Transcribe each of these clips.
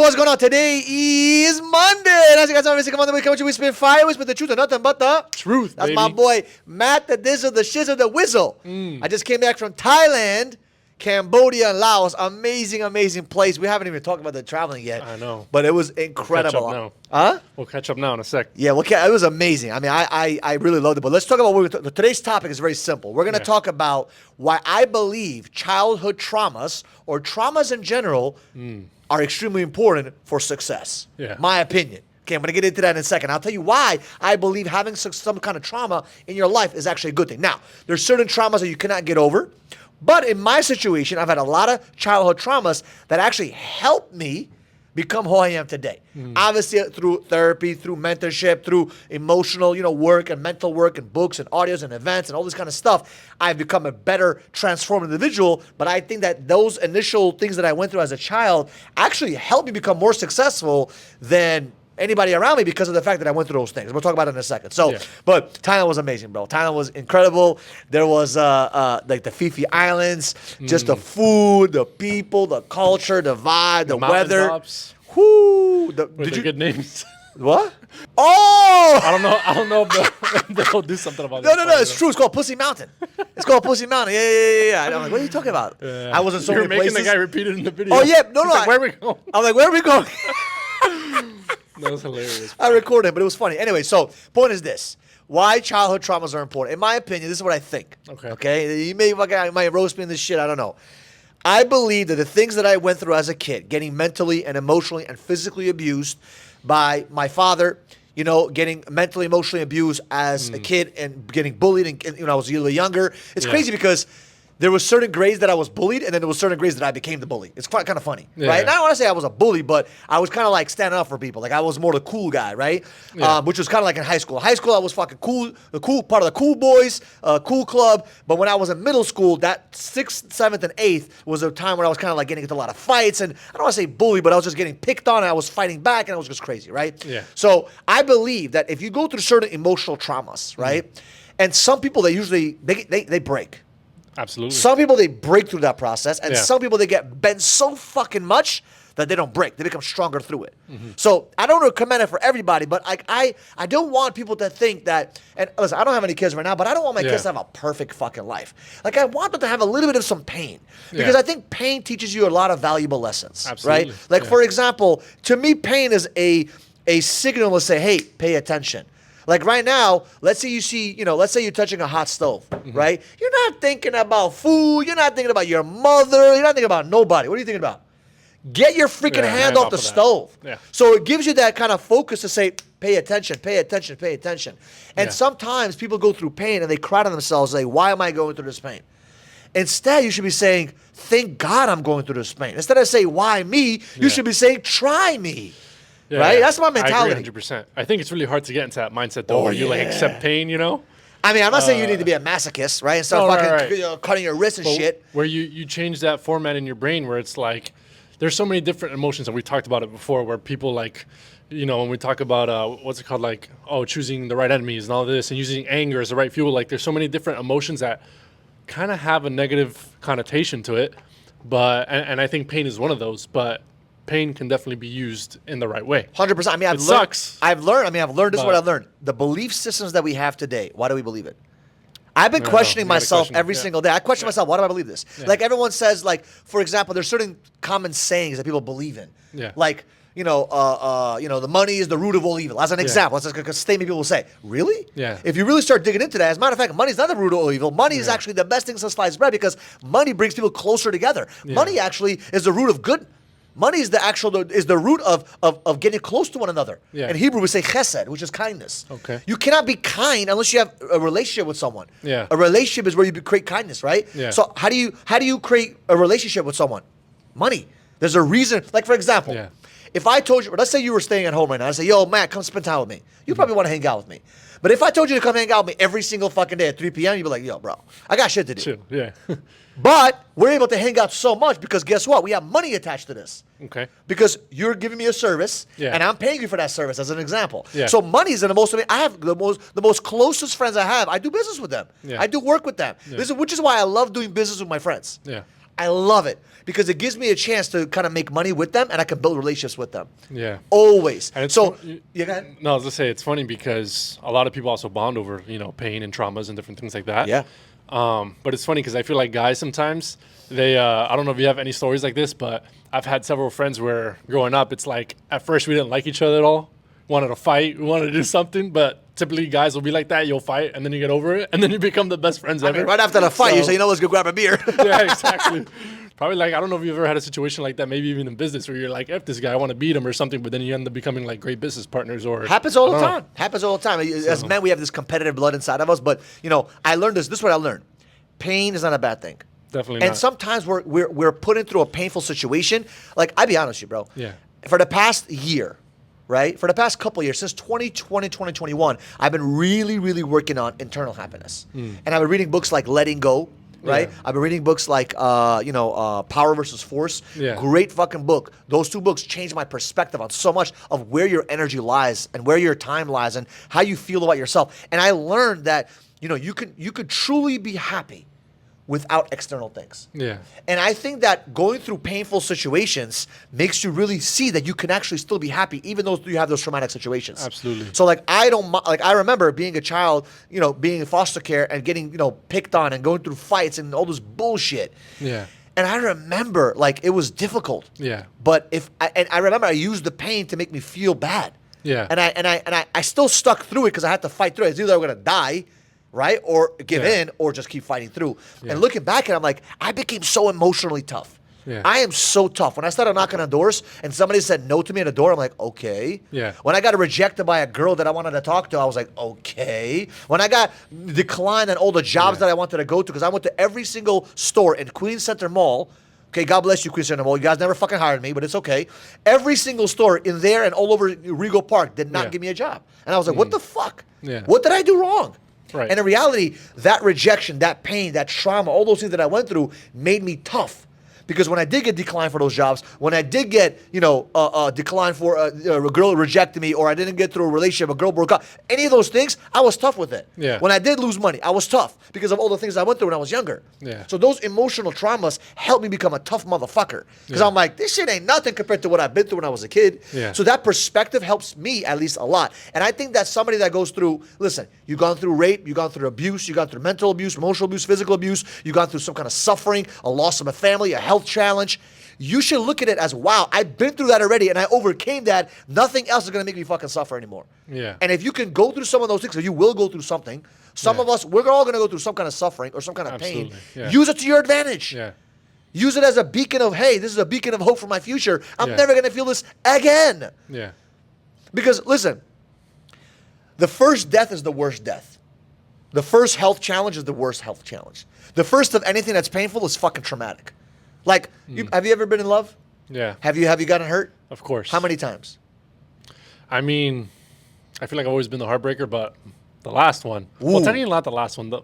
what's going on? Today is Monday. And as you guys know, every single Monday we come with you, we spin fire, we spin the truth and nothing but the truth. That's baby. my boy, Matt, the Dizzle, the Shizzle, the Whizzle. I just came back from Thailand, Cambodia, and Laos. Amazing, amazing place. We haven't even talked about the traveling yet. I know. But it was incredible. We'll catch up now. Huh? We'll catch up now in a sec. Yeah, it was amazing. I mean, I really loved it. But let's talk about today's topic is very simple. We're going to talk about why I believe childhood traumas or traumas in general are extremely important for success. Yeah. My opinion. Okay, I'm going to get into that in a second. I'll tell you why I believe having some kind of trauma in your life is actually a good thing. Now, there's certain traumas that you cannot get over. But in my situation, I've had a lot of childhood traumas that actually helped me become who I am today. Obviously, through therapy, through mentorship, through emotional, work and mental work and books and audios and events and all this kind of stuff, I've become a better, transformed individual. But I think that those initial things that I went through as a child actually helped me become more successul than anybody around me because of the fact that I went through those things. We'll talk about it in a second. So, but Thailand was amazing, bro. Thailand was incredible. There was like the Phi Phi Islands, just the food, the people, the culture, the vibe, the weather. Whoo! Did you get names? What? Oh! I don't know if they'll do something about that. No. It's true. It's called Pussy Mountain. It's called Pussy Mountain. Yeah. I'm like, what are you talking about? I was in so many places. You're making the guy repeat it in the video. Oh yeah, no. Like, where are we going? I'm like, where are we going? That was hilarious. I recorded it, but it was funny. Anyway, so point is this. Why childhood traumas are important. In my opinion, this is what I think. Okay? You might roast me in this shit. I don't know. I believe that the things that I went through as a kid, getting mentally and emotionally and physically abused by my father, getting mentally, emotionally abused as a kid and getting bullied and when I was a little younger. It's crazy because there was certain grades that I was bullied, and then there was certain grades that I became the bully. It's kind of funny, right? And I don't want to say I was a bully, but I was kind of like standing up for people. Like I was more the cool guy, right? Which was kind of like in high school. High school, I was fucking cool, the cool part of the cool boys, cool club. But when I was in middle school, that 6th, 7th, and 8th was a time where I was kind of like getting into a lot of fights. And I don't want to say bully, but I was just getting picked on, and I was fighting back, and it was just crazy, right? Yeah. So I believe that if you go through certain emotional traumas, right? And some people, they usually, they break. Absolutely. Some people, they break through that process, and some people, they get bent so fucking much that they don't break. They become stronger through it. So I don't recommend it for everybody, but I don't want people to think that, and listen, I don't have any kids right now, but I don't want my kids to have a perfect fucking life. Like I want them to have a little bit of some pain, because I think pain teaches you a lot of valuable lessons, Absolutely. right? Like for example, to me, pain is a signal to say, hey, pay attention. Like right now, let's say you see, let's say you're touching a hot stove, right? You're not thinking about food. You're not thinking about your mother. You're not thinking about nobody. What are you thinking about? Get your freaking hand off the stove. Yeah. So it gives you that kind of focus to say, pay attention, pay attention, pay attention. And sometimes people go through pain and they cry to themselves, say, why am I going through this pain? Instead, you should be saying, thank God I'm going through this pain. Instead of saying, why me? You should be saying, try me. Yeah, right? That's my mentality. I agree 100%. I think it's really hard to get into that mindset, though, where you accept pain, I mean, I'm not saying you need to be a masochist, right? And start cutting your wrists and shit. Where you change that format in your brain where it's like, there's so many different emotions, and we talked about it before, where people like, when we talk about, what's it called, like, choosing the right enemies and all this, and using anger as the right fuel, like, there's so many different emotions that kind of have a negative connotation to it, but, and I think pain is one of those, but pain can definitely be used in the right way. 100%. I mean, I've learned. This is what I've learned. The belief systems that we have today, why do we believe it? I've been questioning myself every single day. I question myself, why do I believe this? Like everyone says, like, for example, there's certain common sayings that people believe in. Like, the money is the root of all evil. As an example, that's like a statement people will say. Really? Yeah. If you really start digging into that, as a matter of fact, money is not the root of all evil. Money is actually the best thing since sliced bread, because money brings people closer together. Money actually is the root of good. Money is the root of getting close to one another. In Hebrew, we say chesed, which is kindness. Okay. You cannot be kind unless you have a relationship with someone. Yeah. A relationship is where you create kindness, right? Yeah. So how do you create a relationship with someone? Money. There's a reason. Like for example, if I told you, let's say you were staying at home right now, I say, yo, Matt, come spend time with me. You probably want to hang out with me. But if I told you to come hang out with me every single fucking day at 3 p.m., you'd be like, yo, bro, I got shit to do. Chill. Yeah. But we're able to hang out so much because guess what? We have money attached to this. Okay. Because you're giving me a service, and I'm paying you for that service, as an example. Yeah. So money is the most. I have the most closest friends I have. I do business with them. Yeah. I do work with them. Yeah. Which is why I love doing business with my friends. Yeah. I love it because it gives me a chance to kind of make money with them and I can build relationships with them. Yeah. Always. And it's So, fu- you got it? No, I was gonna say it's funny because a lot of people also bond over pain and traumas and different things like that. Yeah. But it's funny because I feel like guys sometimes they I don't know if you have any stories like this, but I've had several friends where growing up it's like at first we didn't like each other at all, wanted to fight, we wanted to do something, but typically guys will be like that. You'll fight and then you get over it and then you become the best friends ever. Right after the fight, you So- say, let's go grab a beer. Yeah, exactly. Probably like I don't know if you've ever had a situation like that, maybe even in business where you're like, F this guy, I want to beat him or something, but then you end up becoming like great business partners or Happens all I the don't know. time. Happens all the time. As men, we have this competitive blood inside of us. But I learned this. This is what I learned. Pain is not a bad thing. Definitely And not. sometimes we're put through a painful situation. Like I'll be honest with you, bro. Yeah. For the past year, right? For the past couple of years, since 2020, 2021, I've been really, really working on internal happiness. And I've been reading books like Letting Go. Right, Yeah. I've been reading books like, Power versus Force. Yeah. Great fucking book. Those two books changed my perspective on so much of where your energy lies and where your time lies and how you feel about yourself. And I learned that, you could truly be happy without external things. Yeah. And I think that going through painful situations makes you really see that you can actually still be happy even though you have those traumatic situations. Absolutely. So I remember being a child, being in foster care and getting, picked on and going through fights and all this bullshit. Yeah. And I remember it was difficult. Yeah. But I remember I used the pain to make me feel bad. Yeah. And I still stuck through it because I had to fight through it. It's either I'm gonna die, right, or give Yeah. in, or just keep fighting through. Yeah. And looking back, and I'm like, I became so emotionally tough. Yeah. I am so tough. When I started knocking on doors and somebody said no to me at a door, I'm like, okay. Yeah. When I got rejected by a girl that I wanted to talk to, I was like, okay. When I got declined on all the jobs Yeah. that I wanted to go to, because I went to every single store in Queens Center Mall. Okay, God bless you, Queens Center Mall. You guys never fucking hired me, but it's okay. Every single store in there and all over Regal Park did not Yeah. give me a job. And I was like, what the fuck? Yeah. What did I do wrong? Right. And in reality, that rejection, that pain, that trauma, all those things that I went through made me tough. Because when I did get declined for those jobs, when I did get, declined for a girl rejected me, or I didn't get through a relationship, a girl broke up, any of those things, I was tough with it. Yeah. When I did lose money, I was tough because of all the things I went through when I was younger. Yeah. So those emotional traumas helped me become a tough motherfucker. Because Yeah. I'm like, this shit ain't nothing compared to what I've been through when I was a kid. Yeah. So that perspective helps me at least a lot. And I think that somebody that goes through, listen, you've gone through rape, you've gone through abuse, you've gone through mental abuse, emotional abuse, physical abuse, you've gone through some kind of suffering, a loss of a family, a health challenge. You should look at it as, wow, I've been through that already and I overcame that. Nothing else is going to make me fucking suffer anymore. Yeah. And if you can go through some of those things, 'cause you will go through something. Some Yeah. of us, we're all going to go through some kind of suffering or some kind of pain. Absolutely, yeah. Use it to your advantage. Yeah. Use it as a beacon of, hey, this is a beacon of hope for my future. I'm Yeah. never going to feel this again. Yeah. Because listen, the first death is the worst death. The first health challenge is the worst health challenge. The first of anything that's painful is fucking traumatic. Like, have you ever been in love? Yeah. Have you gotten hurt? Of course. How many times? I mean, I feel like I've always been the heartbreaker, but the last one. Well, Ooh. technically not the last one. The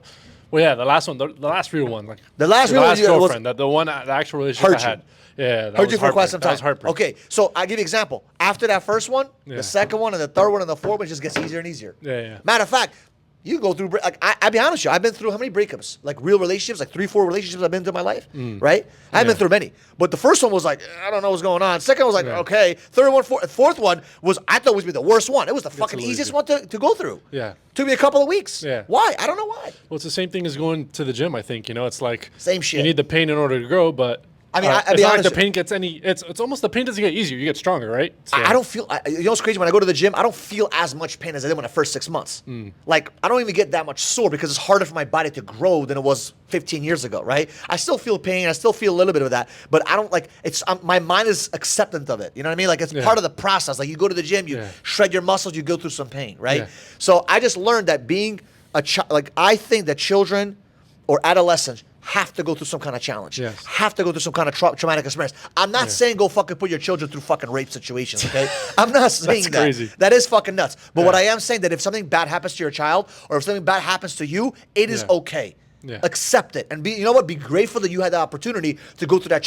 last one, the last real one. Like The last real one was- girlfriend, the one, the actual relationship Hurt I you. had. Yeah, that Heard was you for quite some heartbreak. That time. was heartbreak. Okay, so I'll give you an example. After that first one, Yeah. the second one, and the third one, and the fourth one just gets easier and easier. Yeah, yeah. Matter of fact, you go through, I'll be honest with you, I've been through how many breakups? Like real relationships, like 3-4 relationships I've been through in my life, right? I haven't been Yeah. through many. But the first one was like, I don't know what's going on. Second one was like, Yeah. okay. Third one, fourth one was, I thought was be the worst one. It was the fucking a little easiest easier. one to go through. Yeah. Took me a couple of weeks. Yeah. Why? I don't know why. Well, it's the same thing as going to the gym, I think. It's like Same shit. You need the pain in order to grow, but I mean, I'll it's be not like honest- the pain gets any. It's almost the pain doesn't get easier. You get stronger, right? So, I don't feel, you know what's crazy? When I go to the gym, I don't feel as much pain as I did when the first 6 months. Like, I don't even get that much sore because it's harder for my body to grow than it was 15 years ago, right? I still feel pain. I still feel a little bit of that, but I don't my mind is acceptant of it. You know what I mean? Like, it's Yeah. part of the process. Like, you go to the gym, you Yeah. shred your muscles, you go through some pain, right? Yeah. So I just learned that being a child, like, I think that children or adolescents have to go through some kind of challenge. Yes. Have to go through some kind of traumatic experience. I'm not saying go fucking put your children through fucking rape situations, okay? I'm not saying that. crazy. That is fucking nuts. But what Yeah. I am saying that if something bad happens to your child or if something bad happens to you, it is Yeah. okay. Yeah. Accept it and be grateful that you had the opportunity to go through that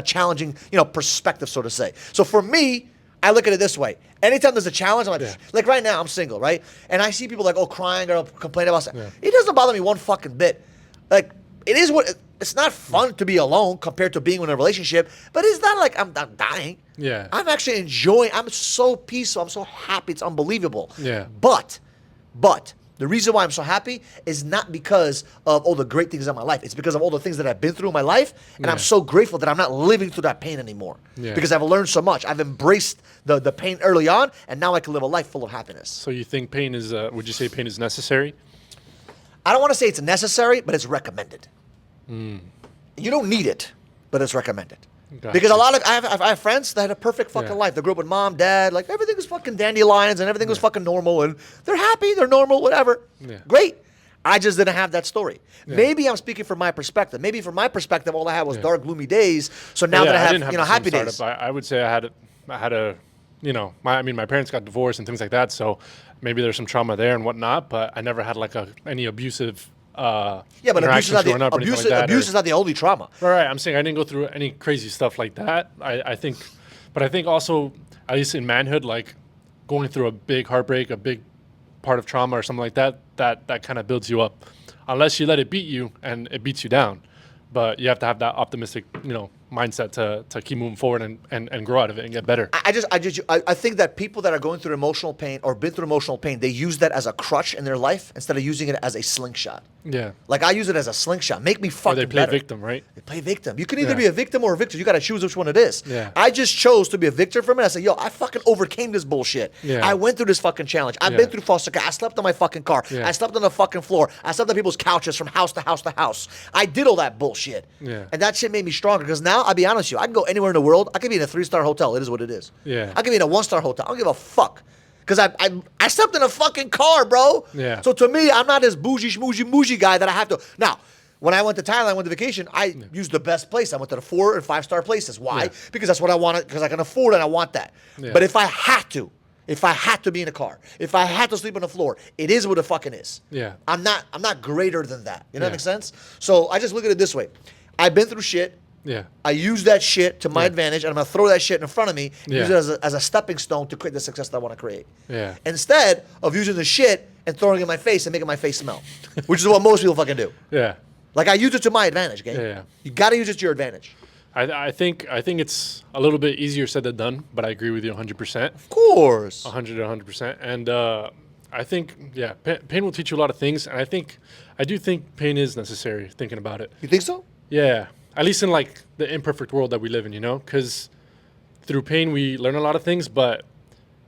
challenging perspective, so to say. So for me, I look at it this way. Anytime there's a challenge, I'm like, Yeah. like right now, I'm single, right? And I see people like, crying or complaining about something. Yeah. It doesn't bother me one fucking bit. Like, it is what it's not fun to be alone compared to being in a relationship, but it's not like I'm dying. Yeah. I'm actually enjoying. I'm so peaceful. I'm so happy. It's unbelievable. Yeah. But the reason why I'm so happy is not because of all the great things in my life. It's because of all the things that I've been through in my life, and I'm Yeah. so grateful that I'm not living through that pain anymore. Yeah. Because I've learned so much. I've embraced the pain early on, and now I can live a life full of happiness. So you think pain is? Would you say pain is necessary? I don't want to say it's necessary, but it's recommended. You don't need it, but it's recommended. Gotcha. Because a lot of I have friends that had a perfect fucking Yeah. life. They grew up with mom, dad, like everything was fucking dandelions and everything was fucking normal and they're happy, they're normal, whatever. Yeah. Great. I just didn't have that story. Yeah. Maybe I'm speaking from my perspective. Maybe from my perspective, all I had was Yeah. dark, gloomy days. So now Yeah, that I didn't have, the same happy startup. days. I would say I had a, my parents got divorced and things like that. So maybe there's some trauma there and whatnot. But I never had like any abusive. Yeah, but abuse is interactions not growing the up or anything abuse. like that, Abuse or- is not the only trauma. Right. I'm saying I didn't go through any crazy stuff like that. I think, but I think also, at least in manhood, like going through a big heartbreak, a big part of trauma or something like that, that kind of builds you up. Unless you let it beat you and it beats you down. But you have to have that optimistic, mindset to keep moving forward and grow out of it and get better. I think that people that are going through emotional pain or been through emotional pain, they use that as a crutch in their life instead of using it as a slingshot. Yeah. Like I use it as a slingshot. Make me Or fucking they play better. victim, right? They play victim. You can either Yeah. be a victim or a victor. You got to choose which one it is. Yeah. I just chose to be a victor for a minute. I said, yo, I fucking overcame this bullshit. Yeah. I went through this fucking challenge. I've Yeah. been through foster care. I slept on my fucking car. Yeah. I slept on the fucking floor. I slept on people's couches from house to house to house. I did all that bullshit. Yeah. And that shit made me stronger because now, I'll be honest with you, I can go anywhere in the world. I could be in a 3-star hotel. It is what it is. Yeah. I could be in a 1-star hotel. I don't give a fuck. Because I slept in a fucking car, bro. Yeah. So to me, I'm not this bougie, schmoozy guy that I have to. Now, when I went to Thailand, I went to vacation, I used the best place. I went to the 4 and 5-star places. Why? Yeah. Because that's what I wanted, because I can afford it and I want that. Yeah. But if I had to be in a car, if I had to sleep on the floor, it is what it fucking is. Yeah. I'm not greater than that. You know what Yeah. makes sense? So I just look at it this way. I've been through shit. Yeah. I use that shit to my Yeah. advantage, and I'm gonna throw that shit in front of me, Yeah. use it as a stepping stone to create the success that I want to create. Yeah. Instead of using the shit and throwing it in my face and making my face smell, which is what most people fucking do. Yeah. Like I use it to my advantage, gang. Yeah. You gotta use it to your advantage. I think it's a little bit easier said than done, but I agree with you 100%. Of course. 100%. And I think, yeah, pain will teach you a lot of things. And I do think pain is necessary, thinking about it. You think so? Yeah. At least in like the imperfect world that we live in, because through pain we learn a lot of things. But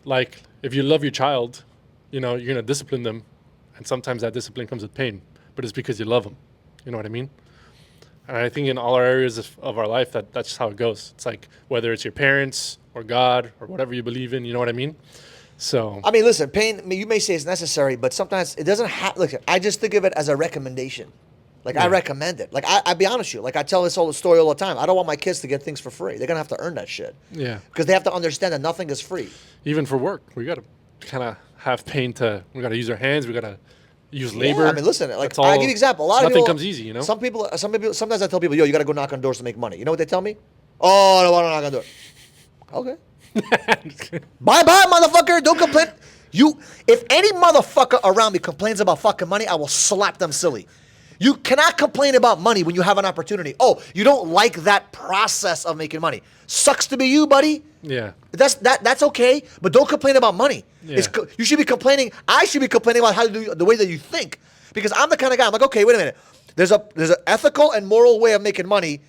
like if you love your child, you're going to discipline them. And sometimes that discipline comes with pain, but it's because you love them. You know what I mean? And I think in all our areas of our life, that's just how it goes. It's like whether it's your parents or God or whatever you believe in, you know what I mean? So, I mean, listen, pain, you may say it's necessary, but sometimes it doesn't have, look, I just think of it as a recommendation. Like, I Yeah. recommend it. Like, I'll be honest with you. Like, I tell this whole story all the time. I don't want my kids to get things for free. They're going to have to earn that shit. yeah, Because they have to understand that nothing is free. even for work, we got to kind of have pain we got to use our hands. We got to use labor. Yeah, I mean, listen, like, That's all- I'll give you an example. A lot of nothing people, comes easy, Some people, sometimes I tell people, yo, you got to go knock on doors to make money. You know what they tell me? Oh, I don't want to knock on doors. Okay. Bye-bye, motherfucker. Don't complain. If any motherfucker around me complains about fucking money, I will slap them silly. You cannot complain about money when you have an opportunity. Oh, you don't like that process of making money. Sucks to be you, buddy. Yeah. That's okay, but don't complain about money. Yeah. You should be complaining. I should be complaining about how to do the way that you think, because I'm the kind of guy. I'm like, okay, wait a minute. There's an ethical and moral way of making money.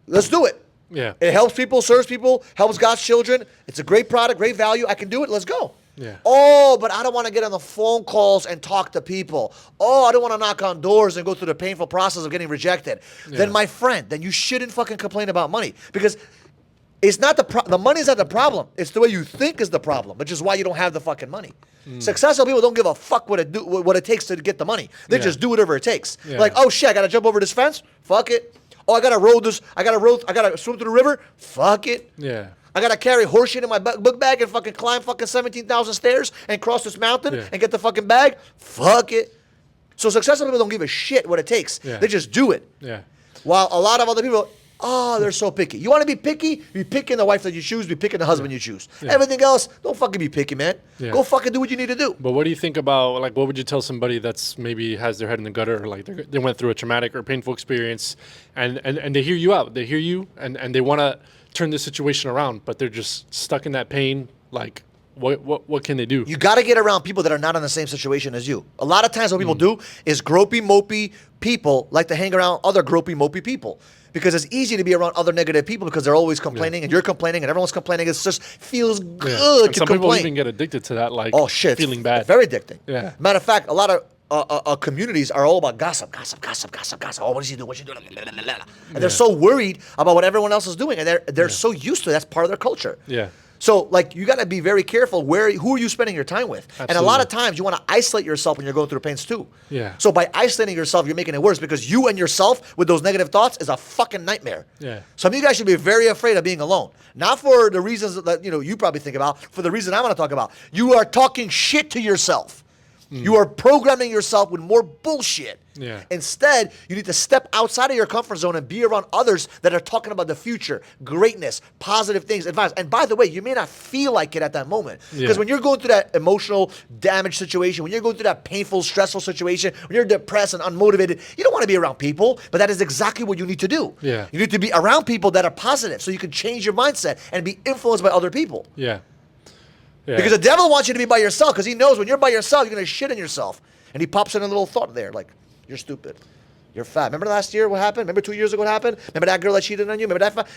Let's do it. Yeah. It helps people, serves people, helps God's children. It's a great product, great value. I can do it. Let's go. Yeah. Oh, but I don't want to get on the phone calls and talk to people. Oh, I don't want to knock on doors and go through the painful process of getting rejected. Yeah. Then, my friend, then you shouldn't fucking complain about money, because it's not the money's not the problem. It's the way you think is the problem, which is why you don't have the fucking money. Successful people don't give a fuck what it takes to get the money. They Yeah. just do whatever it takes. Yeah. Like, oh shit, I gotta jump over this fence. Fuck it. Oh, I gotta swim through the river. Fuck it. Yeah. I gotta carry horse shit in my book bag and fucking climb fucking 17,000 stairs and cross this mountain Yeah. and get the fucking bag. Fuck it. So successful people don't give a shit what it takes. Yeah. They just do it. Yeah. While a lot of other people, Oh, they're so picky. You want to be picky? Be picking the wife that you choose. Be picking the husband you choose. Everything else, don't fucking be picky, man. Yeah. Go fucking do what you need to do. But what do you think about, like, what would you tell somebody that's maybe has their head in the gutter, or like they went through a traumatic or painful experience, and they hear you out, they hear you, and they want to turn the situation around, but they're just stuck in that pain. Like, what can they do? You got to get around people that are not in the same situation as you. A lot of times what people do is gropey, mopey people like to hang around other gropey, mopey people. Because it's easy to be around other negative people because they're always complaining and you're complaining and everyone's complaining. It just feels good And to some complain. people even get addicted to that, like, Oh shit! feeling It's bad. very addicting. Yeah. Matter of fact, a lot of communities are all about gossip, gossip, gossip, gossip, gossip. Oh, what is he doing? What's she doing? And they're so worried about what everyone else is doing, and they're so used to it. That's part of their culture. Yeah. So, like, you got to be very careful who are you spending your time with. And a lot of times, you want to isolate yourself when you're going through pains too. Yeah. So by isolating yourself, you're making it worse because you and yourself with those negative thoughts is a fucking nightmare. Yeah. Some of you guys should be very afraid of being alone. Not for the reasons that you probably think about, for the reason I want to talk about. You are talking shit to yourself. You are programming yourself with more bullshit. Yeah. Instead, you need to step outside of your comfort zone and be around others that are talking about the future, greatness, positive things, advice. And by the way, you may not feel like it at that moment. Because when you're going through that emotional damage situation, when you're going through that painful, stressful situation, when you're depressed and unmotivated, you don't want to be around people, but that is exactly what you need to do. Yeah. You need to be around people that are positive so you can change your mindset and be influenced by other people. Yeah. Yeah. Because the devil wants you to be by yourself because he knows when you're by yourself, you're going to shit in yourself. And he pops in a little thought there like, you're stupid. You're fat. Remember last year what happened? Remember 2 years ago what happened? Remember that girl that cheated on you? Remember that?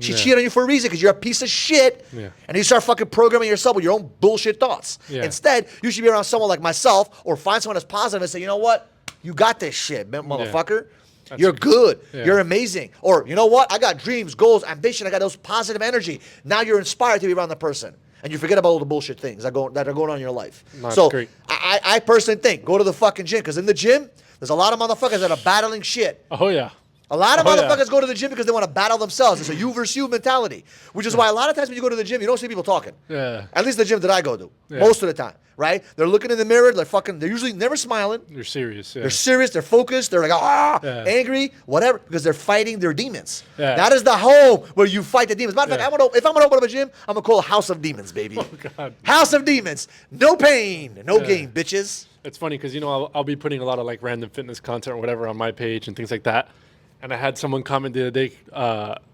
She cheated on you for a reason because you're a piece of shit. Yeah. And you start fucking programming yourself with your own bullshit thoughts. Yeah. Instead, you should be around someone like myself or find someone that's positive and say, you know what? You got this shit, motherfucker. You're good. Yeah. You're amazing. Or, you know what? I got dreams, goals, ambition. I got those positive energy. Now you're inspired to be around the person. And you forget about all the bullshit things that are going on in your life. No, so that's great. I personally think go to the fucking gym because in the gym there's a lot of motherfuckers that are battling shit. Oh yeah. A lot of Oh, yeah. motherfuckers go to the gym because they want to battle themselves. It's a you versus you mentality, which is why a lot of times when you go to the gym, you don't see people talking. Yeah. At least the gym that I go to, Yeah. most of the time, right? They're looking in the mirror. They're usually never smiling. You're serious. Yeah. They're serious. They're focused. They're like, angry, whatever, because they're fighting their demons. Yeah. That is the home where you fight the demons. Matter of Yeah. fact, if I'm going to open up a gym, I'm going to call it House of Demons, baby. Oh, God. House of Demons. No pain, no gain, bitches. It's funny because I'll be putting a lot of like random fitness content or whatever on my page and things like that. And I had someone comment the other day,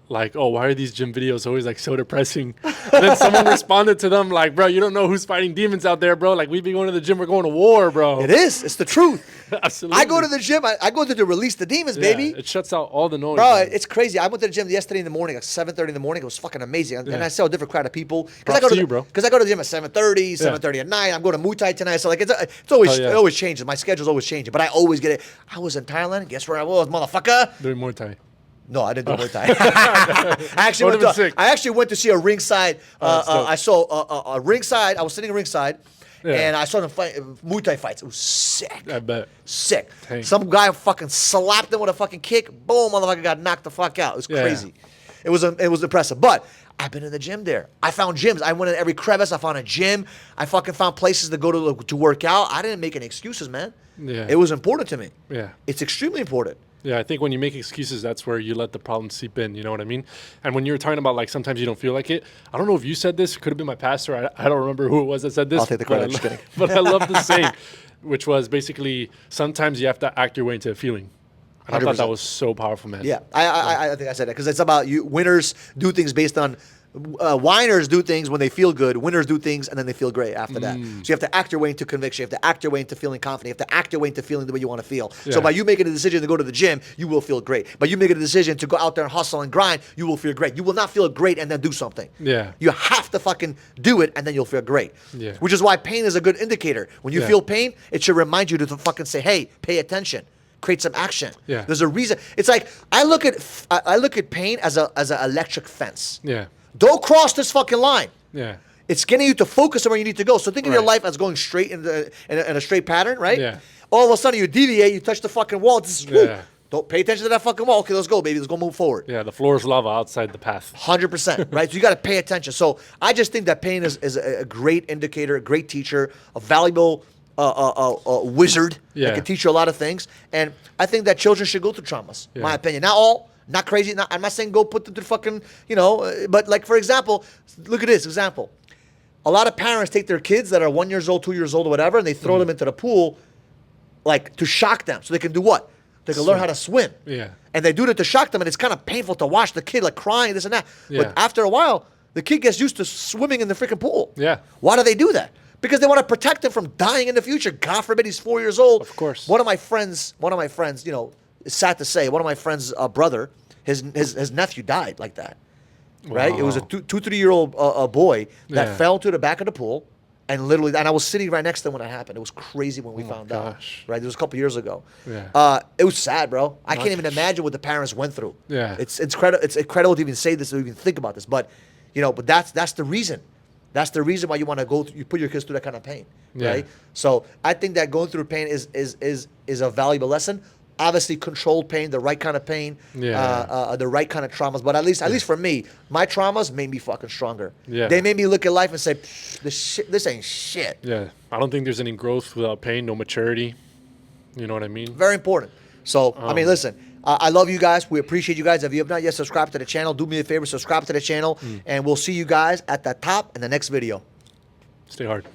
like, "Oh, why are these gym videos always like so depressing?" And then someone responded to them like, "Bro, you don't know who's fighting demons out there, bro. Like we be going to the gym, we're going to war, bro." It is. It's the truth. Absolutely. I go to the gym. I go to release the demons, Yeah, baby. It shuts out all the noise. Bro, man. it's crazy. I went to the gym yesterday in the morning at 7:30 in the morning. It was fucking amazing. And Yeah. I saw a different crowd of people. Props to you, bro. Because I go to the gym at 7:30, 7:30 at night. I'm going to Muay Thai tonight. So like it's always Oh, yeah. it always changes. My schedule's always changing. But I always get it. I was in Thailand. Guess where I was, motherfucker? Doing Muay Thai. No, I didn't do Muay Thai. I actually went to see a ringside. that's dope. I saw a ringside. I was sitting ringside, Yeah. and I saw them fight Muay Thai fights. It was sick. I bet. Sick. Dang. Some guy fucking slapped him with a fucking kick. Boom, motherfucker got knocked the fuck out. It was Yeah. crazy. It was impressive. But I've been in the gym there. I found gyms. I went in every crevice. I found a gym. I fucking found places to go to work out. I didn't make any excuses, man. Yeah. It was important to me. Yeah. It's extremely important. Yeah, I think when you make excuses, that's where you let the problem seep in. You know what I mean? And when you were talking about like sometimes you don't feel like it, I don't know if you said this. It could have been my pastor. I don't remember who it was that said this. I'll take the credit. Just kidding. But I love the saying, which was basically sometimes you have to act your way into a feeling. And I thought 100%. that was so powerful, man. Yeah, I think I said that because it's about you. Winners do things based on. Whiners do things when they feel good. Winners do things and then they feel great after that. So you have to act your way into conviction. You have to act your way into feeling confident. You have to act your way into feeling the way you want to feel. Yeah. So by you making a decision to go to the gym, you will feel great. By you making a decision to go out there and hustle and grind, you will feel great. You will not feel great and then do something. Yeah. You have to fucking do it and then you'll feel great. Yeah. Which is why pain is a good indicator. When you Yeah. feel pain, it should remind you to fucking say, hey, pay attention. Create some action. Yeah. There's a reason. It's like I look at pain as an electric fence. Yeah. Don't cross this fucking line. Yeah. It's getting you to focus on where you need to go. So think of your Right. life as going straight in a straight pattern, right? Yeah. All of a sudden you deviate, you touch the fucking wall. Yeah. Don't pay attention to that fucking wall. Okay, let's go, baby. Let's go move forward. Yeah. The floor is lava outside the path. 100%, right? So you got to pay attention. So I just think that pain is a great indicator, a great teacher, a valuable wizard Yeah. that can teach you a lot of things. And I think that children should go through traumas, Yeah. my opinion. Not all, Not crazy. I'm not saying go put the fucking, but like, for example, look at this example. A lot of parents take their kids that are 1 year old, 2 years old, or whatever, and they throw them into the pool, like to shock them, so they can do what? They can learn how to swim. Yeah. And they do it to shock them, and it's kind of painful to watch the kid like crying, this and that. Yeah. But after a while, the kid gets used to swimming in the freaking pool. Yeah. Why do they do that? Because they want to protect him from dying in the future. God forbid he's 4 years old. Of course. One of my friends, it's sad to say, one of my friends' brother, his nephew died like that. Right? It was a Wow. 2-3-year-old boy that Yeah. fell to the back of the pool. And literally, and I was sitting right next to him when it happened. It was crazy when we found out. gosh. Right, it was a couple years ago. Yeah. It was sad, bro. I can't even imagine what the parents went through. Yeah. It's incredible. It's incredible to even say this, to even think about this. But but that's the reason. That's the reason why you want to go. You put your kids through that kind of pain, Yeah. right? So I think that going through pain is a valuable lesson. Obviously, controlled pain, the right kind of pain, Yeah. the right kind of traumas. But at least for me, my traumas made me fucking stronger. Yeah. They made me look at life and say, this ain't shit. Yeah. I don't think there's any growth without pain, no maturity. You know what I mean? Very important. So, I mean, listen, I love you guys. We appreciate you guys. If you have not yet subscribed to the channel, do me a favor, subscribe to the channel, and we'll see you guys at the top in the next video. Stay hard.